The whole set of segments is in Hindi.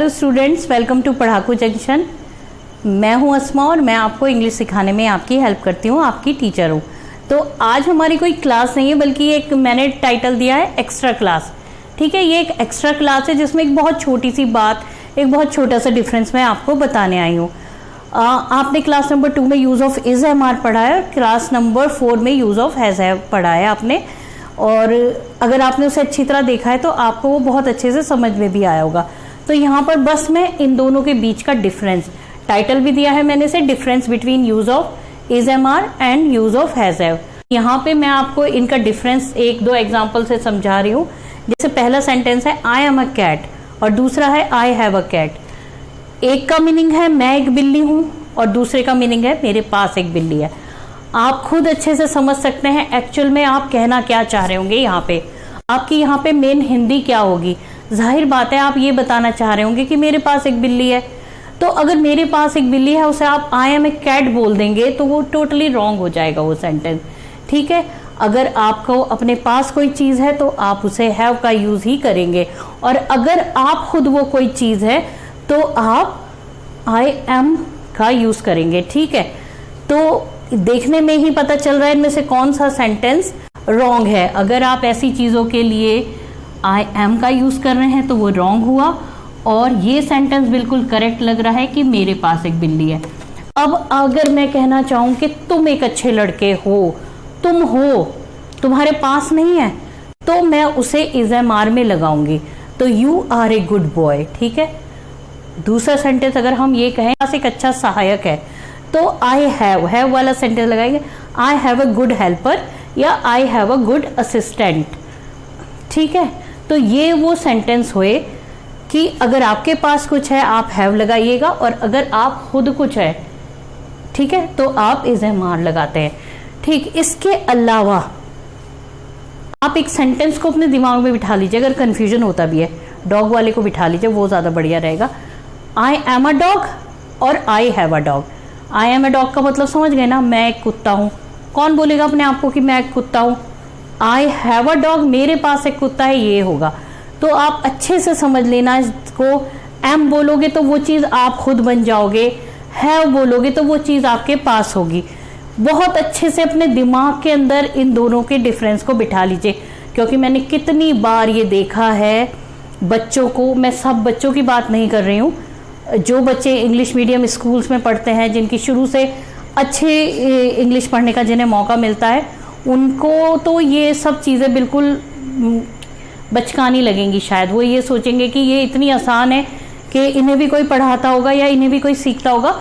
Hello students, welcome to Padhaku junction. मैं हूं अस्मा और मैं आपको इंग्लिश सिखाने में आपकी हेल्प करती हूं, आपकी टीचर हूं। तो आज हमारी कोई क्लास नहीं है, बल्कि एक मैंने टाइटल दिया है एक्स्ट्रा क्लास। ठीक है, ये एक एक्स्ट्रा क्लास है जिसमें एक बहुत छोटी सी बात, एक बहुत छोटा सा डिफरेंस मैं आपको बताने आई हूँ। आपने क्लास नंबर 2 में यूज़ ऑफ इज एम-आर पढ़ा है, क्लास नंबर 4 में यूज़ ऑफ हैज़ हैव पढ़ा है आपने। और अगर आपने उसे अच्छी तरह देखा है तो आपको वो बहुत अच्छे से समझ में भी आया होगा। तो यहाँ पर बस मैं इन दोनों के बीच का डिफरेंस, टाइटल भी दिया है मैंने से, difference between use of is M-are and use of has have. यहाँ पे मैं आपको इनका डिफरेंस एक दो एग्जाम्पल से समझा रही हूँ। जैसे पहला सेंटेंस है आई एम अ कैट और दूसरा है आई हैव अ कैट। एक का मीनिंग है मैं एक बिल्ली हूँ और दूसरे का मीनिंग है मेरे पास एक बिल्ली है। आप खुद अच्छे से समझ सकते हैं एक्चुअल में आप कहना क्या चाह रहे होंगे। यहाँ पे आपकी यहाँ पे मेन हिंदी क्या होगी। जाहिर बात है आप ये बताना चाह रहे होंगे कि मेरे पास एक बिल्ली है। तो अगर मेरे पास एक बिल्ली है उसे आप आई एम ए कैट बोल देंगे तो वो टोटली रॉन्ग हो जाएगा वो सेंटेंस। ठीक है, अगर आपको अपने पास कोई चीज है तो आप उसे हैव का यूज ही करेंगे, और अगर आप खुद वो कोई चीज है तो आप आई एम का यूज करेंगे। ठीक है, तो देखने में ही पता चल रहा है इनमें से कौन सा सेंटेंस रॉन्ग है। अगर आप ऐसी चीजों के लिए आई एम का यूज कर रहे हैं तो वो रॉन्ग हुआ, और ये सेंटेंस बिल्कुल करेक्ट लग रहा है कि मेरे पास एक बिल्ली है। अब अगर मैं कहना चाहूं कि तुम एक अच्छे लड़के हो, तुम हो, तुम्हारे पास नहीं है, तो मैं उसे इज एम आर में लगाऊंगी, तो you are a good boy. ठीक है, दूसरा सेंटेंस अगर हम ये कहें पास एक अच्छा सहायक है तो आई हैव वाला सेंटेंस लगाएंगे I have a good helper या I have a good assistant. ठीक है, तो ये वो सेंटेंस हुए कि अगर आपके पास कुछ है आप हैव लगाइएगा, और अगर आप खुद कुछ है, ठीक है, तो आप इज एम आर लगाते हैं। ठीक, इसके अलावा आप एक सेंटेंस को अपने दिमाग में बिठा लीजिए। अगर कंफ्यूजन होता भी है, डॉग वाले को बिठा लीजिए, वो ज्यादा बढ़िया रहेगा। आई एम अ डॉग और आई have a dog. I am a dog का मतलब समझ गए ना, मैं एक कुत्ता हूं। कौन बोलेगा अपने आप को कि मैं एक कुत्ता हूं? आई हैव अ डॉग, मेरे पास एक कुत्ता है, ये होगा। तो आप अच्छे से समझ लेना इसको। एम बोलोगे तो वो चीज आप खुद बन जाओगे, हैव बोलोगे तो वो चीज आपके पास होगी। बहुत अच्छे से अपने दिमाग के अंदर इन दोनों के डिफरेंस को बिठा लीजिए, क्योंकि मैंने कितनी बार ये देखा है बच्चों को। मैं सब बच्चों की बात नहीं कर रही हूँ, जो बच्चे इंग्लिश मीडियम स्कूल्स में पढ़ते हैं, जिनकी शुरू से अच्छे इंग्लिश पढ़ने का जिन्हें मौका मिलता है, उनको तो ये सब चीज़ें बिल्कुल बचकानी लगेंगी। शायद वो ये सोचेंगे कि ये इतनी आसान है कि इन्हें भी कोई पढ़ाता होगा या इन्हें भी कोई सीखता होगा।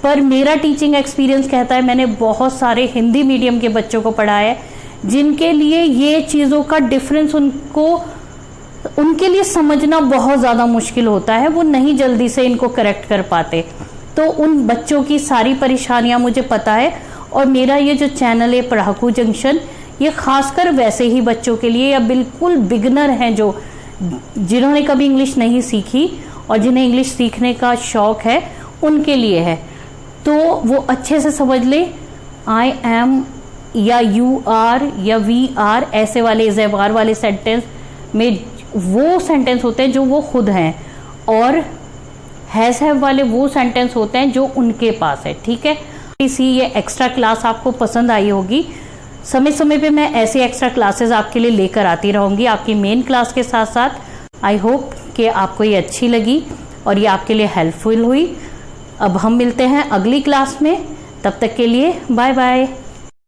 पर मेरा टीचिंग एक्सपीरियंस कहता है, मैंने बहुत सारे हिंदी मीडियम के बच्चों को पढ़ाया है जिनके लिए ये चीज़ों का डिफरेंस उनके लिए समझना बहुत ज़्यादा मुश्किल होता है। वो नहीं जल्दी से इनको करेक्ट कर पाते। तो उन बच्चों की सारी परेशानियां मुझे पता है, और मेरा ये जो चैनल है पढ़ाकू जंक्शन, ये खासकर वैसे ही बच्चों के लिए या बिल्कुल बिगनर हैं जिन्होंने कभी इंग्लिश नहीं सीखी और जिन्हें इंग्लिश सीखने का शौक है, उनके लिए है। तो वो अच्छे से समझ ले, आई एम या यू आर या वी आर, ऐसे वाले इज एम आर वाले सेंटेंस में वो सेंटेंस होते हैं जो वो खुद हैं, और हैज हैव वाले वो सेंटेंस होते हैं जो उनके पास है। ठीक है, इसी ये एक्स्ट्रा क्लास आपको पसंद आई होगी। समय समय पे मैं ऐसे एक्स्ट्रा क्लासेस आपके लिए लेकर आती रहूंगी आपकी मेन क्लास के साथ साथ। आई होप कि आपको ये अच्छी लगी और ये आपके लिए हेल्पफुल हुई। अब हम मिलते हैं अगली क्लास में, तब तक के लिए बाय बाय।